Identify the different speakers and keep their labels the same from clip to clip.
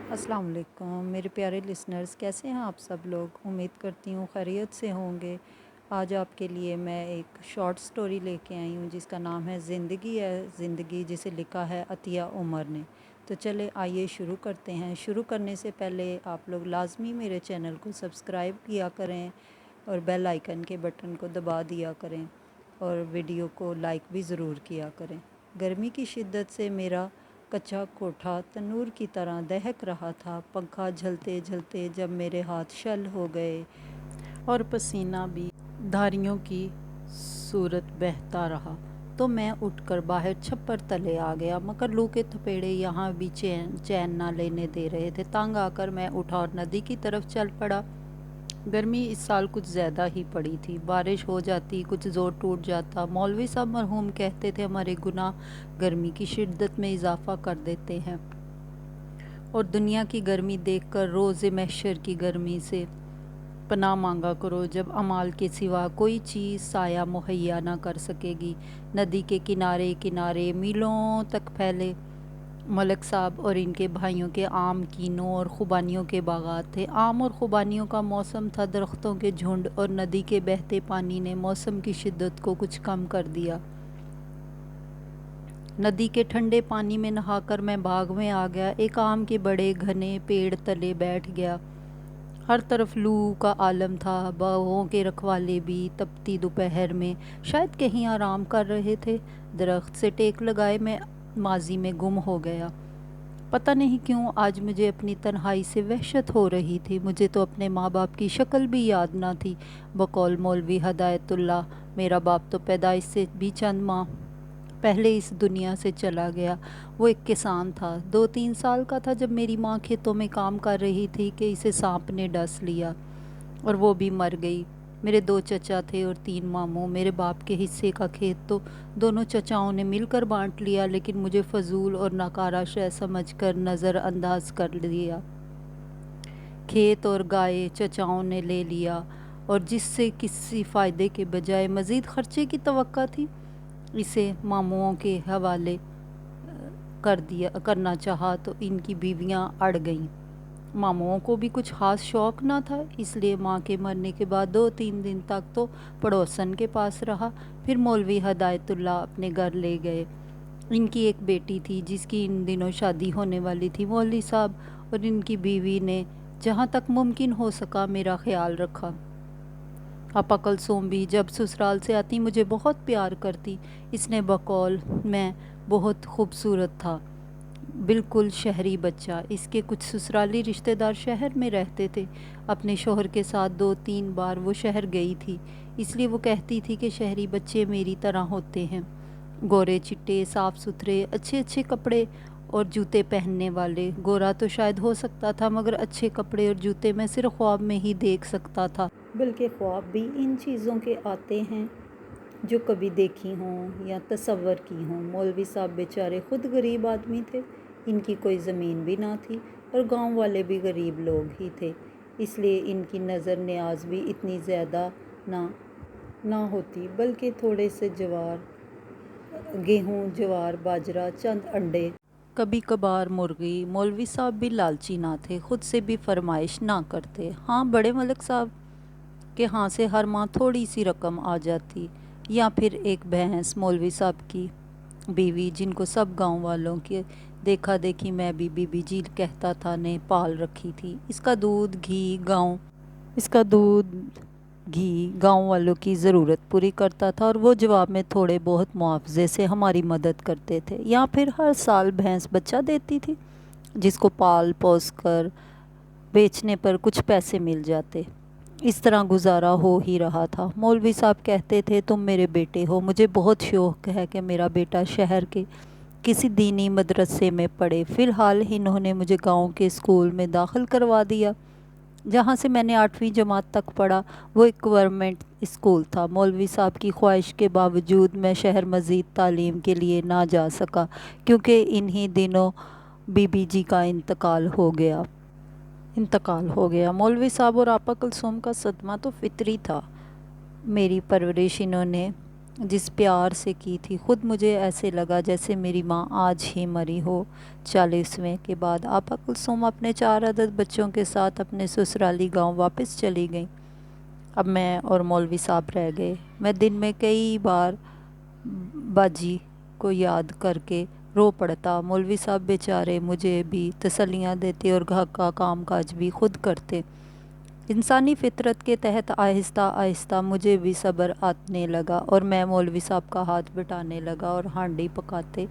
Speaker 1: अस्सलाम वालेकुम मेरे प्यारे लिसनर्स, कैसे हैं आप सब लोग। उम्मीद करती हूँ खैरियत से होंगे। आज आपके लिए मैं एक शॉर्ट स्टोरी लेके आई हूँ जिसका नाम है ज़िंदगी है ज़िंदगी, जिसे लिखा है अतिया उमर ने। तो चले आइए शुरू करते हैं। शुरू करने से पहले आप लोग लाजमी मेरे चैनल को सब्सक्राइब किया करें और बेल आइकन के बटन को दबा दिया करें और वीडियो को लाइक भी ज़रूर किया करें। गर्मी की शिद्दत से मेरा कच्चा कोठा तनूर की तरह दहक रहा था। पंखा झलते झलते जब मेरे हाथ शल हो गए और पसीना भी धारियों की सूरत बहता रहा, तो मैं उठकर बाहर छप्पर तले आ गया। मगर लू के थपेड़े यहाँ भी चैन ना लेने दे रहे थे। तंग आकर मैं उठा और नदी की तरफ चल पड़ा। गर्मी इस साल कुछ ज़्यादा ही पड़ी थी। बारिश हो जाती, कुछ ज़ोर टूट जाता। मौलवी साहब मरहूम कहते थे हमारे गुनाह गर्मी की शिद्दत में इजाफा कर देते हैं और दुनिया की गर्मी देखकर रोज़े महशर की गर्मी से पनाह मांगा करो, जब अमाल के सिवा कोई चीज़ साया मुहैया ना कर सकेगी। नदी के किनारे किनारे मीलों तक फैले मलक साहब और इनके भाइयों के आम, कीनों और खुबानियों के बागात थे। आम और खुबानियों का मौसम था। दरख्तों के झुंड और नदी के बहते पानी ने मौसम की शिद्दत को कुछ कम कर दिया। नदी के ठंडे पानी में नहाकर मैं बाग में आ गया। एक आम के बड़े घने पेड़ तले बैठ गया। हर तरफ लू का आलम था। बागों के रखवाले भी तपती दोपहर में शायद कहीं आराम कर रहे थे। दरख्त से टेक लगाए मैं माजी में गुम हो गया। पता नहीं क्यों आज मुझे अपनी तन्हाई से वहशत हो रही थी। मुझे तो अपने माँ बाप की शक्ल भी याद ना थी। बकौल मौलवी हदायतुल्लाह, मेरा बाप तो पैदाइश से भी चंद माह पहले इस दुनिया से चला गया। वो एक किसान था। 2-3 साल का था जब मेरी माँ खेतों में काम कर रही थी कि इसे सांप ने डस लिया और वो भी मर गई। मेरे 2 चचा थे और 3 मामू। मेरे बाप के हिस्से का खेत तो दोनों चचाओं ने मिलकर बांट लिया, लेकिन मुझे फजूल और नाकारा शय समझकर नज़रअंदाज कर लिया। खेत और गाय चचाओं ने ले लिया और जिससे किसी फ़ायदे के बजाय मज़ीद खर्चे की तवक्का थी, इसे मामुओं के हवाले करना चाहा तो इनकी बीवियां अड़ गईं। मामुओं को भी कुछ ख़ास शौक़ ना था, इसलिए माँ के मरने के बाद 2-3 दिन तक तो पड़ोसन के पास रहा। फिर मौलवी हदायतुल्लाह अपने घर ले गए। इनकी एक बेटी थी जिसकी इन दिनों शादी होने वाली थी। मौलवी साहब और इनकी बीवी ने जहाँ तक मुमकिन हो सका मेरा ख्याल रखा। आपा कुलसूम भी जब ससुराल से आती मुझे बहुत प्यार करती। इसने बकौल मैं बहुत खूबसूरत था, बिल्कुल शहरी बच्चा। इसके कुछ ससुराली रिश्तेदार शहर में रहते थे। अपने शोहर के साथ 2-3 बार वो शहर गई थी, इसलिए वो कहती थी कि शहरी बच्चे मेरी तरह होते हैं, गोरे चिट्टे, साफ़ सुथरे, अच्छे अच्छे कपड़े और जूते पहनने वाले। गोरा तो शायद हो सकता था, मगर अच्छे कपड़े और जूते मैं सिर्फ ख्वाब में ही देख सकता था। बल्कि ख्वाब भी इन चीज़ों के आते हैं जो कभी देखी हों या तसव्वुर की हों। मौलवी साहब बेचारे ख़ुद गरीब आदमी थे। इनकी कोई ज़मीन भी ना थी और गांव वाले भी गरीब लोग ही थे, इसलिए इनकी नज़र न्याज भी इतनी ज़्यादा ना होती, बल्कि थोड़े से जवार, गेहूँ, जवार, बाजरा, चंद अंडे, कभी कभार मुर्गी। मौलवी साहब भी लालची ना थे, खुद से भी फरमाइश ना करते। हाँ, बड़े मलक साहब के यहाँ से हर माह थोड़ी सी रकम आ जाती, या फिर एक भैंस। मौलवी साहब की बीवी, जिनको सब गांव वालों के देखा देखी मैं भी बीबी जी कहता था, ने पाल रखी थी। इसका दूध घी गांव वालों की ज़रूरत पूरी करता था और वो जवाब में थोड़े बहुत मुआवजे से हमारी मदद करते थे। या फिर हर साल भैंस बच्चा देती थी जिसको पाल पोस कर बेचने पर कुछ पैसे मिल जाते। इस तरह गुजारा हो ही रहा था। मौलवी साहब कहते थे, तुम मेरे बेटे हो, मुझे बहुत शौक़ है कि मेरा बेटा शहर के किसी दीनी मदरसे में पढ़े। फ़िलहाल इन्होंने मुझे गांव के स्कूल में दाखिल करवा दिया जहाँ से मैंने 8वीं जमात तक पढ़ा। वो एक गवर्नमेंट स्कूल था। मौलवी साहब की ख्वाहिश के बावजूद मैं शहर मज़ीद तालीम के लिए ना जा सका, क्योंकि इन्हीं दिनों बीबी जी का इंतकाल हो गया। मौलवी साहब और आपा कुलसूम का सदमा तो फितरी था। मेरी परवरिश इन्होंने जिस प्यार से की थी। खुद मुझे ऐसे लगा जैसे मेरी माँ आज ही मरी हो। 40वें के बाद आपा कुलसूम अपने 4 अदद बच्चों के साथ अपने ससुराली गांव वापस चली गई। अब मैं और मौलवी साहब रह गए। मैं दिन में कई बार बाजी को याद करके रो पड़ता। मौलवी साहब बेचारे मुझे भी तसल्लियाँ देते और घर का काम काज भी खुद करते। इंसानी फितरत के तहत आहिस्ता आहिस्ता मुझे भी सब्र आने लगा और मैं मौलवी साहब का हाथ बटाने लगा और हांडी पकाते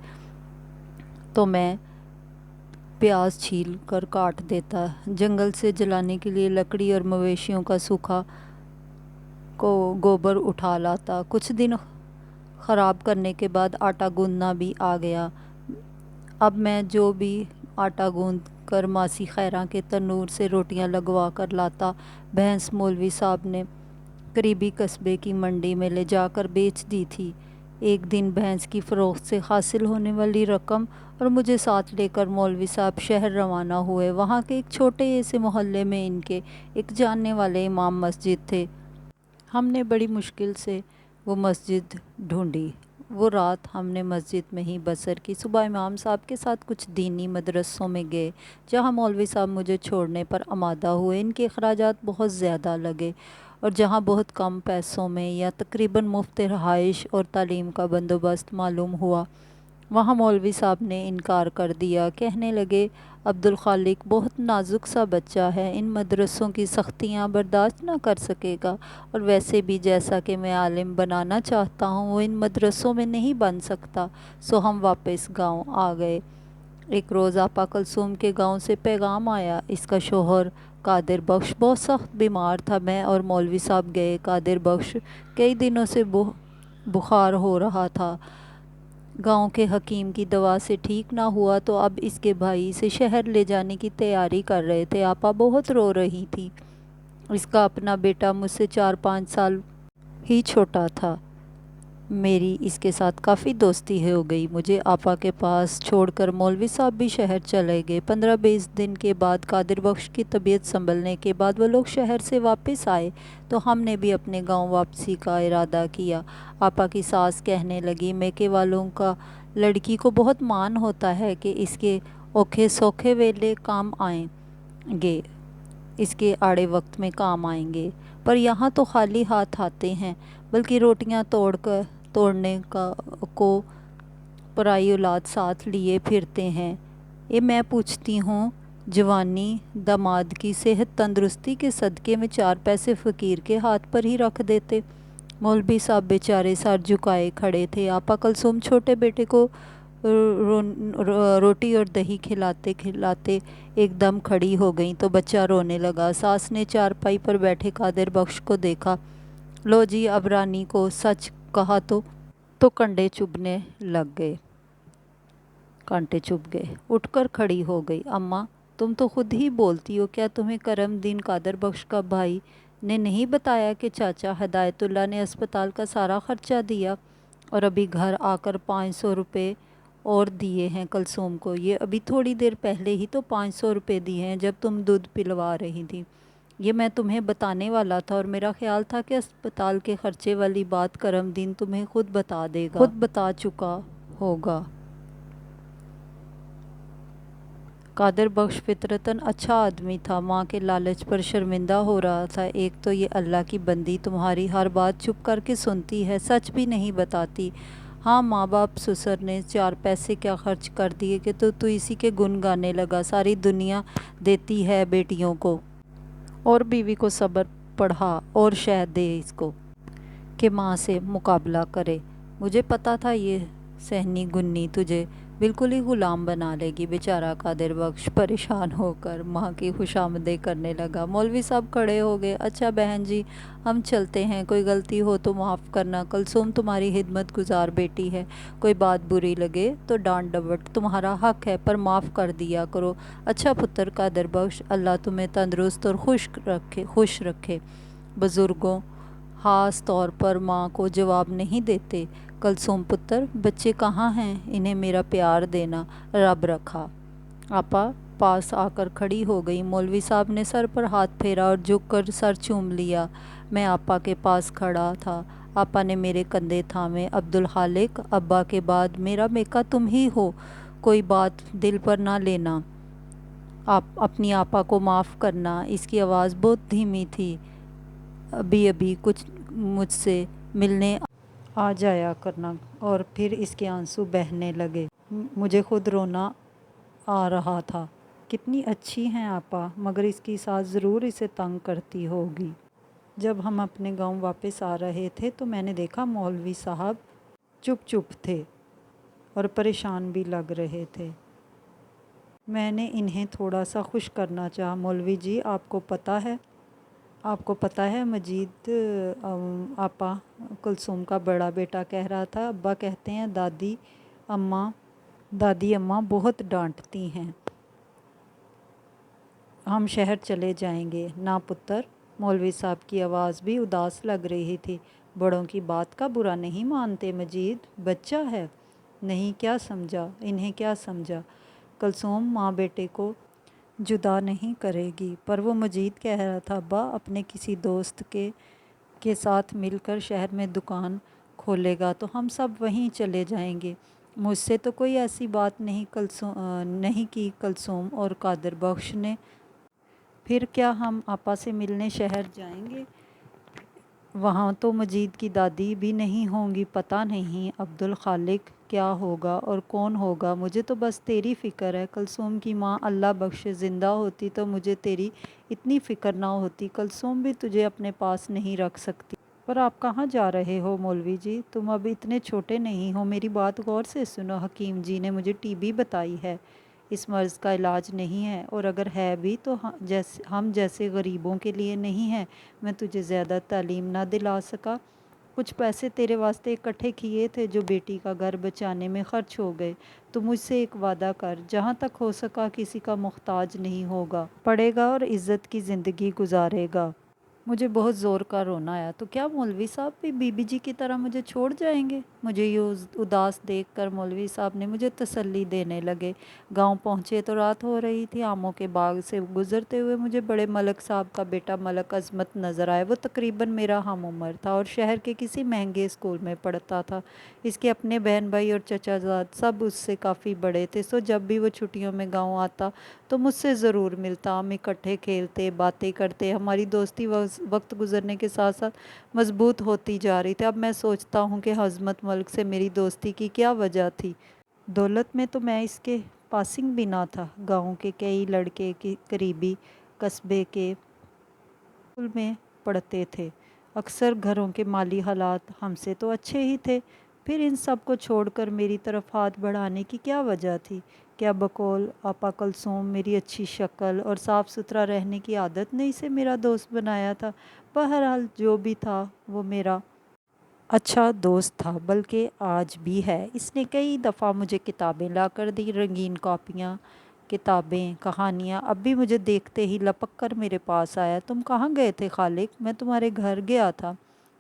Speaker 1: तो मैं प्याज छील कर काट देता। जंगल से जलाने के लिए लकड़ी और मवेशियों का सूखा को गोबर उठा लाता। कुछ दिन ख़राब करने के बाद आटा गूंदना भी आ गया। अब मैं जो भी आटा गूंद कर मासी खैरा के तनूर से रोटियां लगवा कर लाता, भैंस मौलवी साहब ने करीबी कस्बे की मंडी में ले जाकर बेच दी थी। एक दिन भैंस की फ़रोख्त से हासिल होने वाली रकम और मुझे साथ लेकर मौलवी साहब शहर रवाना हुए। वहाँ के एक छोटे से मोहल्ले में इनके एक जानने वाले इमाम मस्जिद थे। हमने बड़ी मुश्किल से वो मस्जिद ढूंढी। वो रात हमने मस्जिद में ही बसर की। सुबह इमाम साहब के साथ कुछ दीनी मदरसों में गए जहाँ मौलवी साहब मुझे छोड़ने पर आमादा हुए। इनके अखराजात बहुत ज़्यादा लगे और जहाँ बहुत कम पैसों में या तकरीबन मुफ्त रहाइश और तालीम का बंदोबस्त मालूम हुआ वहाँ मौलवी साहब ने इनकार कर दिया। कहने लगे, अब्दुल खालिक बहुत नाजुक सा बच्चा है, इन मदरसों की सख्तियाँ बर्दाश्त ना कर सकेगा और वैसे भी जैसा कि मैं आलिम बनाना चाहता हूँ वो इन मदरसों में नहीं बन सकता। सो हम वापस गांव आ गए। एक रोज़ आपा कुलसूम के गांव से पैगाम आया। इसका शोहर कादिर बख्श बहुत सख्त बीमार था। मैं और मौलवी साहब गए। कादिर बख्श कई दिनों से बुखार हो रहा था। गांव के हकीम की दवा से ठीक ना हुआ तो अब इसके भाई इसे शहर ले जाने की तैयारी कर रहे थे। आपा बहुत रो रही थी। इसका अपना बेटा मुझसे 4-5 साल ही छोटा था। मेरी इसके साथ काफ़ी दोस्ती हो गई। मुझे आपा के पास छोड़कर मौलवी साहब भी शहर चले गए। 15-20 दिन के बाद कादिर बख्श की तबीयत संभलने के बाद वो लोग शहर से वापस आए तो हमने भी अपने गांव वापसी का इरादा किया। आपा की सास कहने लगी, मेके वालों का लड़की को बहुत मान होता है कि इसके औखे सौखे वेले काम आएंगे, इसके आड़े वक्त में काम आएंगे, पर यहाँ तो खाली हाथ आते हैं, बल्कि रोटियाँ तोड़ने का को पराई औलाद साथ लिए फिरते हैं। ये मैं पूछती हूँ, जवानी दामाद की सेहत तंदुरुस्ती के सदक़े में 4 पैसे फ़कीर के हाथ पर ही रख देते। मौलवी साहब बेचारे सर झुकाए खड़े थे। आपा कुलसूम छोटे बेटे को रोटी और दही खिलाते खिलाते एकदम खड़ी हो गई तो बच्चा रोने लगा। सास ने चारपाई पर बैठे कादिर बख्श को देखा। लो जी, अब रानी को सच कहा तो कंडे चुभने लग गए, कांटे चुभ गए। उठकर खड़ी हो गई। अम्मा, तुम तो खुद ही बोलती हो, क्या तुम्हें करमदीन कादिर बख्श का भाई ने नहीं बताया कि चाचा हिदायतुल्लाह ने अस्पताल का सारा खर्चा दिया और अभी घर आकर 500 रुपये और दिए हैं कुलसूम को। ये अभी थोड़ी देर पहले ही तो 500 रुपये दिए हैं जब तुम दूध पिलवा रही थी। ये मैं तुम्हें बताने वाला था और मेरा ख्याल था कि अस्पताल के खर्चे वाली बात करमदीन तुम्हें खुद बता देगा, खुद बता चुका होगा। कादिर बख्श फितरतन अच्छा आदमी था, माँ के लालच पर शर्मिंदा हो रहा था। एक तो ये अल्लाह की बंदी तुम्हारी हर बात चुप करके सुनती है, सच भी नहीं बताती। हाँ, माँ बाप ससुर ने 4 पैसे क्या खर्च कर दिए कि तू इसी के गुण गाने लगा। सारी दुनिया देती है बेटियों को और बीवी को सब्र पढ़ा और शहद दे इसको कि माँ से मुकाबला करे। मुझे पता था ये सहनी गुन्नी तुझे बिल्कुल ही ग़ुलाम बना लेगी। बेचारा कादिर बख्श परेशान होकर माँ की खुशामदें करने लगा। मौलवी साहब खड़े हो गए। अच्छा बहन जी, हम चलते हैं, कोई गलती हो तो माफ़ करना। कुलसूम तुम्हारी खिदमत गुजार बेटी है, कोई बात बुरी लगे तो डांट डपट तुम्हारा हक है, पर माफ़ कर दिया करो। अच्छा पुत्र कादिर बख्श, अल्लाह तुम्हें तंदुरुस्त और खुश रखे। बुज़ुर्गों ख़ास तौर पर माँ को जवाब नहीं देते। कुलसूम पुत्र, बच्चे कहाँ हैं, इन्हें मेरा प्यार देना, रब रखा। आपा पास आकर खड़ी हो गई। मौलवी साहब ने सर पर हाथ फेरा और झुक कर सर चूम लिया। मैं आपा के पास खड़ा था। आपा ने मेरे कंधे थामे। अब्दुल खालिक, अब्बा के बाद मेरा मेका तुम ही हो, कोई बात दिल पर ना लेना, आप अपनी आपा को माफ़ करना। इसकी आवाज़ बहुत धीमी थी। अभी अभी कुछ मुझसे मिलने आ जाया करना। और फिर इसके आंसू बहने लगे। मुझे खुद रोना आ रहा था। कितनी अच्छी हैं आपा, मगर इसकी सास ज़रूर इसे तंग करती होगी। जब हम अपने गांव वापस आ रहे थे तो मैंने देखा मौलवी साहब चुप चुप थे और परेशान भी लग रहे थे। मैंने इन्हें थोड़ा सा खुश करना चाहा। मौलवी जी, आपको पता है मजीद आपा, कुलसूम का बड़ा बेटा कह रहा था, अब्बा कहते हैं दादी अम्मा बहुत डांटती हैं, हम शहर चले जाएंगे ना पुत्र। मौलवी साहब की आवाज़ भी उदास लग रही थी। बड़ों की बात का बुरा नहीं मानते मजीद, बच्चा है। नहीं, क्या समझा, इन्हें क्या समझा। कुलसूम माँ बेटे को जुदा नहीं करेगी। पर वो मजीद कह रहा था, अब्बा अपने किसी दोस्त के साथ मिलकर शहर में दुकान खोलेगा तो हम सब वहीं चले जाएंगे। मुझसे तो कोई ऐसी बात नहीं की कुलसूम और कादर बख्श ने। फिर क्या हम आपा से मिलने शहर जाएंगे? वहाँ तो मजीद की दादी भी नहीं होंगी। पता नहीं अब्दुल खालिक क्या होगा और कौन होगा। मुझे तो बस तेरी फ़िक्र है। कुलसूम की माँ अल्लाह बख्शे ज़िंदा होती तो मुझे तेरी इतनी फ़िक्र ना होती। कुलसूम भी तुझे अपने पास नहीं रख सकती। पर आप कहाँ जा रहे हो मौलवी जी? तुम अब इतने छोटे नहीं हो, मेरी बात गौर से सुनो। हकीम जी ने मुझे टीबी बताई है। इस मर्ज़ का इलाज नहीं है, और अगर है भी तो हम जैसे गरीबों के लिए नहीं है। मैं तुझे ज़्यादा तालीम ना दिला सका। कुछ पैसे तेरे वास्ते इकट्ठे किए थे जो बेटी का घर बचाने में ख़र्च हो गए। तो मुझसे एक वादा कर, जहाँ तक हो सका किसी का मुख्ताज नहीं होगा, पढ़ेगा और इज़्ज़त की ज़िंदगी गुजारेगा। मुझे बहुत ज़ोर का रोना आया। तो क्या मौलवी साहब भी बीबी जी की तरह मुझे छोड़ जाएंगे? मुझे ये उदास देखकर मौलवी साहब ने मुझे तसल्ली देने लगे। गांव पहुंचे तो रात हो रही थी। आमों के बाग से गुजरते हुए मुझे बड़े मलक साहब का बेटा मलक अजमत नज़र आया। वो तकरीबन मेरा हम उम्र था और शहर के किसी महंगे स्कूल में पढ़ता था। इसके अपने बहन भाई और चचाजाद सब उससे काफ़ी बड़े थे। सो जब भी वो छुट्टियों में गाँव आता तो मुझसे ज़रूर मिलता। हम इकट्ठे खेलते, बातें करते। हमारी दोस्ती वक्त गुजरने के साथ साथ मजबूत होती जा रही थी। अब मैं सोचता हूँ कि अज़मत मलिक से मेरी दोस्ती की क्या वजह थी। दौलत में तो मैं इसके पासिंग भी ना था। गांव के कई लड़के के करीबी कस्बे के स्कूल में पढ़ते थे। अक्सर घरों के माली हालात हमसे तो अच्छे ही थे। फिर इन सब को छोड़कर मेरी तरफ हाथ बढ़ाने की क्या वजह थी? क्या बकौल आपा कुलसूम मेरी अच्छी शक्ल और साफ़ सुथरा रहने की आदत ने इसे मेरा दोस्त बनाया था? बहरहाल जो भी था वो मेरा अच्छा दोस्त था, बल्कि आज भी है। इसने कई दफ़ा मुझे किताबें ला कर दी, रंगीन कॉपियाँ, किताबें, कहानियाँ। अब भी मुझे देखते ही लपक कर मेरे पास आया। तुम कहाँ गए थे खालिक? मैं तुम्हारे घर गया था।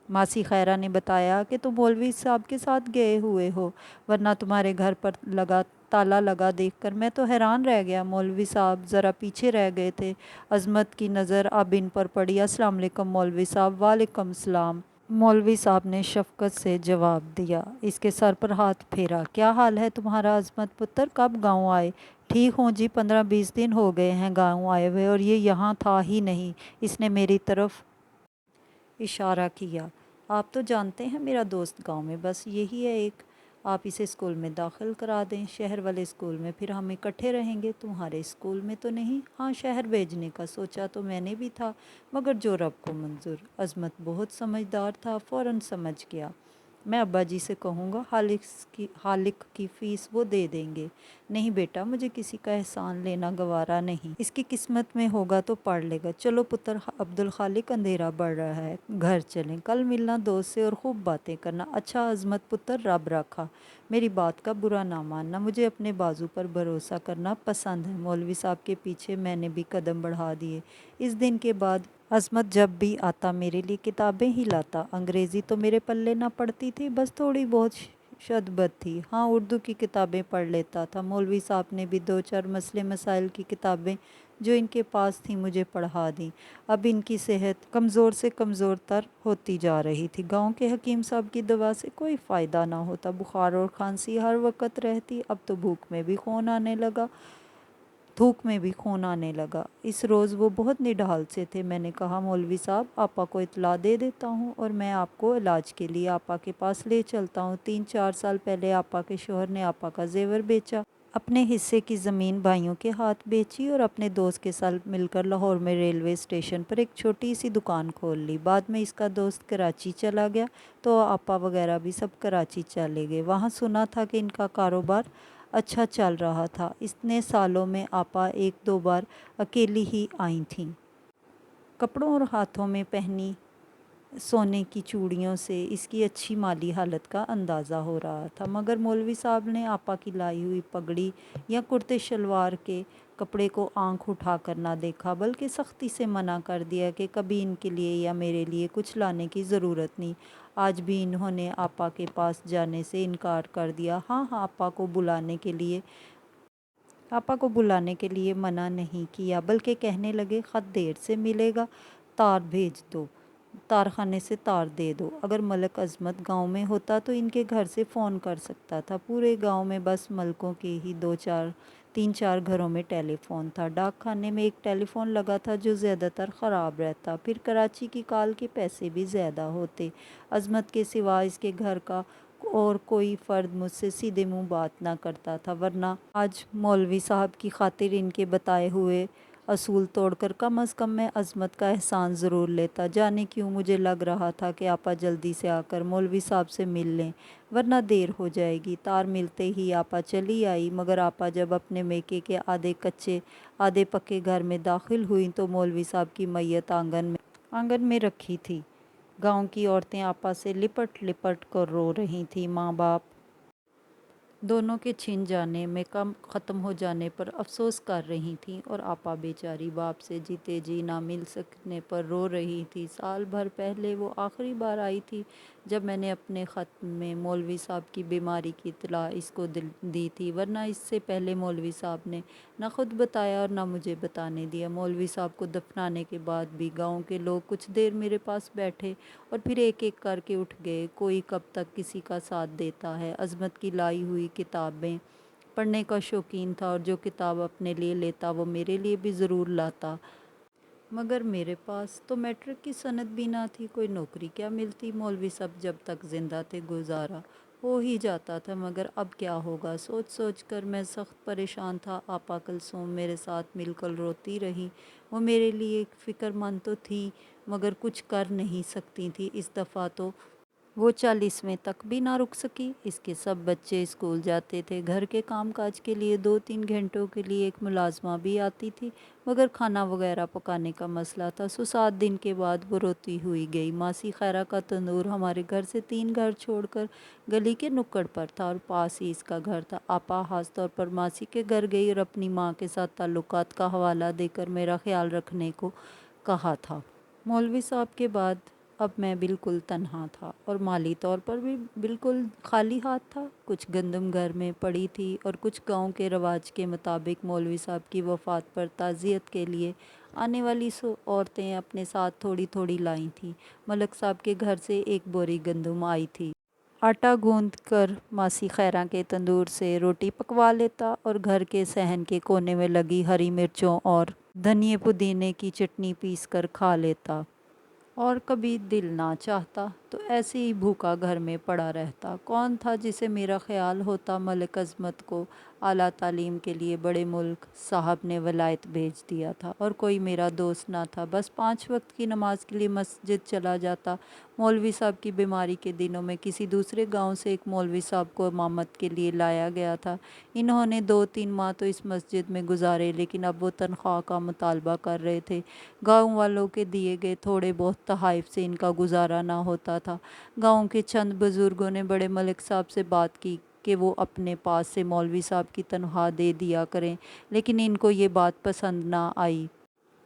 Speaker 1: मासी खैरा ने बताया कि तुम मौलवी साहब के साथ गए हुए हो, वरना तुम्हारे घर पर ताला लगा देखकर मैं तो हैरान रह गया। मौलवी साहब ज़रा पीछे रह गए थे। अज़मत की नज़र अब इन पर पड़ी। अस्सलाम वालेकुम मौलवी साहब। वालेकुम सलाम। मौलवी साहब ने शफ़क़त से जवाब दिया। इसके सर पर हाथ फेरा। क्या हाल है तुम्हारा अज़मत पुत्र? कब गांव आए? ठीक हूँ जी, 15-20 दिन हो गए हैं गांव आए हुए, और ये यहाँ था ही नहीं। इसने मेरी तरफ इशारा किया। आप तो जानते हैं मेरा दोस्त गांव में बस यही है एक। आप इसे स्कूल में दाखिल करा दें, शहर वाले स्कूल में, फिर हम इकट्ठे रहेंगे। तुम्हारे स्कूल में तो नहीं? हाँ, शहर भेजने का सोचा तो मैंने भी था, मगर जो रब को मंजूर। अज़मत बहुत समझदार था, फ़ौरन समझ गया। मैं अब्बा जी से कहूँगा, हालिक की फ़ीस वो दे देंगे। नहीं बेटा, मुझे किसी का एहसान लेना गवारा नहीं। इसकी किस्मत में होगा तो पढ़ लेगा। चलो पुत्र अब्दुल खालिक, अंधेरा बढ़ रहा है, घर चलें। कल मिलना दोस्त से और खूब बातें करना। अच्छा अज़मत पुत्र, रब रखा। मेरी बात का बुरा ना मानना। मुझे अपने बाजू पर भरोसा करना पसंद है। मौलवी साहब के पीछे मैंने भी कदम बढ़ा दिए। इस दिन के बाद अज़मत जब भी आता मेरे लिए किताबें ही लाता। अंग्रेज़ी तो मेरे पल्ले ना पड़ती थी, बस थोड़ी बहुत शदबद थी। हाँ, उर्दू की किताबें पढ़ लेता था। मौलवी साहब ने भी 2-4 मसले मसाइल की किताबें جو ان کے پاس تھی مجھے پڑھا دیں۔ اب ان کی صحت کمزور سے کمزور تر ہوتی جا رہی تھی۔ گاؤں کے حکیم صاحب کی دوا سے کوئی فائدہ نہ ہوتا، بخار اور کھانسی ہر وقت رہتی۔ اب تو تھوک میں بھی خون آنے لگا۔ اس روز وہ بہت نڈھال سے تھے۔ میں نے کہا مولوی صاحب آپا کو اطلاع دے دیتا ہوں اور میں آپ کو علاج کے لیے آپا کے پاس لے چلتا ہوں۔ 3-4 سال پہلے آپا کے شوہر نے آپا کا زیور بیچا، اپنے حصے کی زمین بھائیوں کے ہاتھ بیچی اور اپنے دوست کے ساتھ مل کر لاہور میں ریلوے اسٹیشن پر ایک چھوٹی سی دکان کھول لی۔ بعد میں اس کا دوست کراچی چلا گیا تو آپا وغیرہ بھی سب کراچی چلے گئے۔ وہاں سنا تھا کہ ان کا کاروبار اچھا چل رہا تھا۔ اتنے سالوں میں آپا 1-2 بار اکیلی ہی آئی تھیں۔ کپڑوں اور ہاتھوں میں پہنی سونے کی چوڑیوں سے اس کی اچھی مالی حالت کا اندازہ ہو رہا تھا، مگر مولوی صاحب نے آپا کی لائی ہوئی پگڑی یا کرتے شلوار کے کپڑے کو آنکھ اٹھا کر نہ دیکھا، بلکہ سختی سے منع کر دیا کہ کبھی ان کے لیے یا میرے لیے کچھ لانے کی ضرورت نہیں۔ آج بھی انہوں نے آپا کے پاس جانے سے انکار کر دیا۔ ہاں آپا کو بلانے کے لیے منع نہیں کیا، بلکہ کہنے لگے خط دیر سے ملے گا، تار بھیج دو، تارخانے سے تار دے دو۔ اگر ملک عظمت گاؤں میں ہوتا تو ان کے گھر سے فون کر سکتا تھا۔ پورے گاؤں میں بس ملکوں کے ہی 3-4 گھروں میں ٹیلی فون تھا۔ ڈاک خانے میں ایک ٹیلی فون لگا تھا جو زیادہ تر خراب رہتا، پھر کراچی کی کال کے پیسے بھی زیادہ ہوتے۔ عظمت کے سوا اس کے گھر کا اور کوئی فرد مجھ سے سیدھے منہ بات نہ کرتا تھا، ورنہ آج مولوی صاحب کی خاطر ان کے بتائے ہوئے اصول توڑ کر کم از کم میں عظمت کا احسان ضرور لیتا۔ جانے کیوں مجھے لگ رہا تھا کہ آپا جلدی سے آ کر مولوی صاحب سے مل لیں، ورنہ دیر ہو جائے گی۔ تار ملتے ہی آپا چلی آئی، مگر آپا جب اپنے میکے کے آدھے کچے آدھے پکے گھر میں داخل ہوئیں تو مولوی صاحب کی میت آنگن میں رکھی تھی۔ گاؤں کی عورتیں آپا سے لپٹ لپٹ کر رو رہی تھیں۔ ماں باپ دونوں کے چھن جانے، میکہ ختم ہو جانے پر افسوس کر رہی تھیں اور آپا بیچاری باپ سے جیتے جی نہ مل سکنے پر رو رہی تھی۔ سال بھر پہلے وہ آخری بار آئی تھی جب میں نے اپنے خط میں مولوی صاحب کی بیماری کی اطلاع اس کو دی تھی، ورنہ اس سے پہلے مولوی صاحب نے نہ خود بتایا اور نہ مجھے بتانے دیا۔ مولوی صاحب کو دفنانے کے بعد بھی گاؤں کے لوگ کچھ دیر میرے پاس بیٹھے اور پھر ایک ایک کر کے اٹھ گئے۔ کوئی کب تک کسی کا ساتھ دیتا ہے۔ عظمت کی لائی ہوئی کتابیں پڑھنے کا شوقین تھا اور جو کتاب اپنے لیے لیتا وہ میرے لیے بھی ضرور لاتا، مگر میرے پاس تو میٹرک کی سند بھی نہ تھی، کوئی نوکری کیا ملتی۔ مولوی صاحب جب تک زندہ تھے گزارا ہو ہی جاتا تھا، مگر اب کیا ہوگا سوچ سوچ کر میں سخت پریشان تھا۔ آپا کلثوم میرے ساتھ مل کر روتی رہی، وہ میرے لیے فکر مند تو تھی مگر کچھ کر نہیں سکتی تھی۔ اس دفعہ تو وہ 40ویں تک بھی نہ رک سکی۔ اس کے سب بچے اسکول جاتے تھے، گھر کے کام کاج کے لیے 2-3 گھنٹوں کے لیے ایک ملازمہ بھی آتی تھی، مگر کھانا وغیرہ پکانے کا مسئلہ تھا۔ 7 دن کے بعد وہ روتی ہوئی گئی۔ ماسی خیرہ کا تندور ہمارے گھر سے 3 گھر چھوڑ کر گلی کے نکڑ پر تھا اور پاس ہی اس کا گھر تھا۔ آپا خاص طور پر ماسی کے گھر گئی اور اپنی ماں کے ساتھ تعلقات کا حوالہ دے کر میرا خیال رکھنے کو کہا تھا۔ مولوی صاحب کے بعد اب میں بالکل تنہا تھا اور مالی طور پر بھی بالکل خالی ہاتھ تھا۔ کچھ گندم گھر میں پڑی تھی اور کچھ گاؤں کے رواج کے مطابق مولوی صاحب کی وفات پر تعزیت کے لیے آنے والی عورتیں اپنے ساتھ تھوڑی تھوڑی لائی تھیں۔ ملک صاحب کے گھر سے 1 بوری گندم آئی تھی۔ آٹا گوندھ کر ماسی خیرہ کے تندور سے روٹی پکوا لیتا اور گھر کے صحن کے کونے میں لگی ہری مرچوں اور دھنیے پودینے کی چٹنی پیس کر کھا لیتا، اور کبھی دل نہ چاہتا تو ایسے ہی بھوکا گھر میں پڑا رہتا۔ کون تھا جسے میرا خیال ہوتا؟ ملک عظمت کو اعلیٰ تعلیم کے لیے بڑے ملک صاحب نے ولایت بھیج دیا تھا اور کوئی میرا دوست نہ تھا۔ بس 5 وقت کی نماز کے لیے مسجد چلا جاتا۔ مولوی صاحب کی بیماری کے دنوں میں کسی دوسرے گاؤں سے ایک مولوی صاحب کو امامت کے لیے لایا گیا تھا۔ انہوں نے 2-3 ماہ تو اس مسجد میں گزارے، لیکن اب وہ تنخواہ کا مطالبہ کر رہے تھے۔ گاؤں والوں کے دیے گئے تھوڑے بہت تحائف سے ان کا گزارا نہ ہوتا تھا۔ گاؤں کے چند بزرگوں نے بڑے ملک صاحب سے بات کی کہ وہ اپنے پاس سے مولوی صاحب کی تنخواہ دے دیا کریں، لیکن ان کو یہ بات پسند نہ آئی۔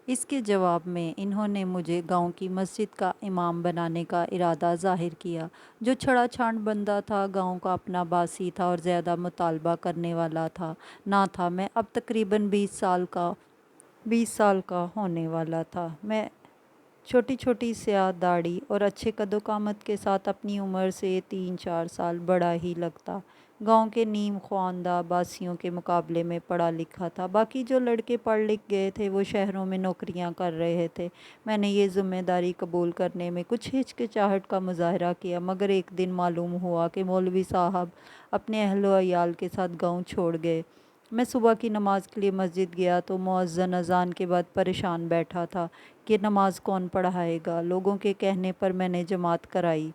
Speaker 1: اس کے جواب میں انہوں نے مجھے گاؤں کی مسجد کا امام بنانے کا ارادہ ظاہر کیا۔ جو چھڑا چھانٹ بندہ تھا، گاؤں کا اپنا باسی تھا اور زیادہ مطالبہ کرنے والا نہ تھا۔ میں اب تقریباً 20 سال کا 20 साल का होने वाला था। मैं छोटी छोटी स्याह दाढ़ी और अच्छे कद्दोकामत के साथ अपनी उम्र से 3-4 साल बड़ा ही लगता। गांव के नीम ख्वानदा बासियों के मुकाबले में पढ़ा लिखा था। बाकी जो लड़के पढ़ लिख गए थे वो शहरों में नौकरियां कर रहे थे। मैंने ये ज़िम्मेदारी कबूल करने में कुछ हिचकिचाहट का मुजाहरा किया, मगर एक दिन मालूम हुआ कि मौलवी साहब अपने अहलो अयाल के साथ गाँव छोड़ गए। मैं सुबह की नमाज के लिए मस्जिद गया तो मुअज्जिन अज़ान के बाद परेशान बैठा था कि नमाज कौन पढ़ाएगा। लोगों के कहने पर मैंने जमात कराई।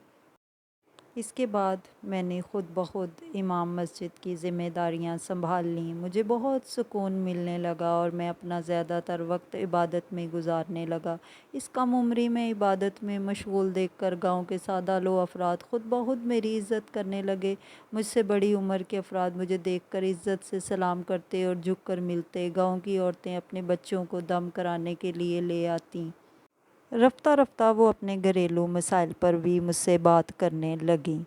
Speaker 1: इसके बाद मैंने ख़ुद ब खुद इमाम मस्जिद की ज़िम्मेदारियां संभाल लीं। मुझे बहुत सुकून मिलने लगा और मैं अपना ज़्यादातर वक्त इबादत में गुजारने लगा। इस कम उम्री में इबादत में मशगूल देखकर गांव के सादा लो अफराद ख़ुद ब खुद मेरी इज़्ज़त करने लगे। मुझसे बड़ी उम्र के अफराद मुझे देखकर इज़्ज़त से सलाम करते और झुक कर मिलते। गाँव की औरतें अपने बच्चों को दम कराने के लिए ले आतीं। रफ्ता रफ्ता वो अपने घरेलू मसाइल पर भी मुझसे बात करने लगीं।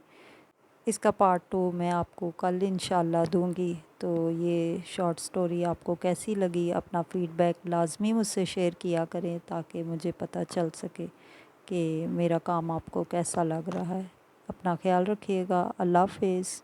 Speaker 1: इसका पार्ट 2 मैं आपको कल इंशाल्लाह दूंगी। तो ये शॉर्ट स्टोरी आपको कैसी लगी, अपना फ़ीडबैक लाज़मी मुझसे शेयर किया करें ताकि मुझे पता चल सके कि मेरा काम आपको कैसा लग रहा है। अपना ख्याल रखिएगा। अल्लाह हाफ़िज़।